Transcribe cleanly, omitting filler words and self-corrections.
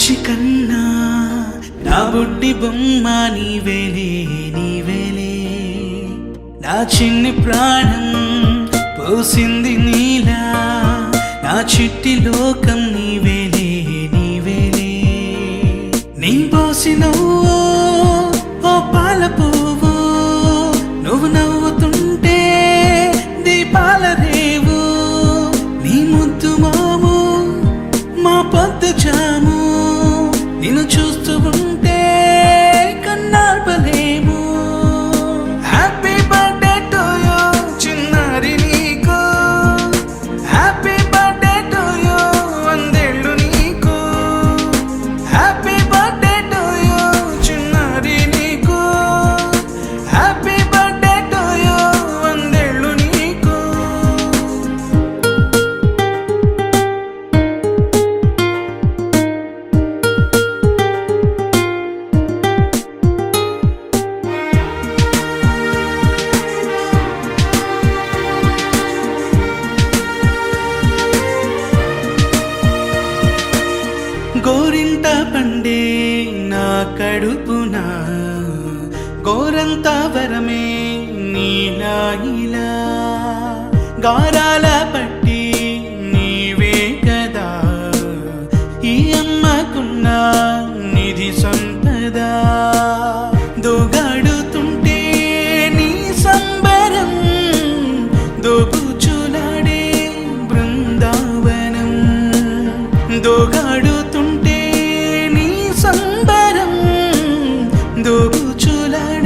బుజ్జి కన్నా నా బుడ్డి బొమ్మ నీవేలే నీవేలే నా చిన్ని ప్రాణం పోసింది నీలా నా చిట్టి లోకం నీవేలే నీవేలే నీ పోసినవో ఓ పాల పువ్వు నువ్వు నవ్వుతుంటే దీపాల రేవు నీ ముద్దు మాము మా పొద్దు జాము నిన్ను చూస్తూ ఉంటే కన్నార్పలేము హ్యాపీ బర్త్డే టు యూ చిన్నారి నీకు హ్యాపీ బర్త్డే టు యూ వందేళ్ళు నీకు హ్యాపీ బర్త్డే టు యూ చిన్నారి నీకు హ్యాపీ బర్త్డే టు యూ వందేళ్ళు నీకు గోరింట పండే నా కడుపున గోరంత వరమే నీలా ఇలా గారాల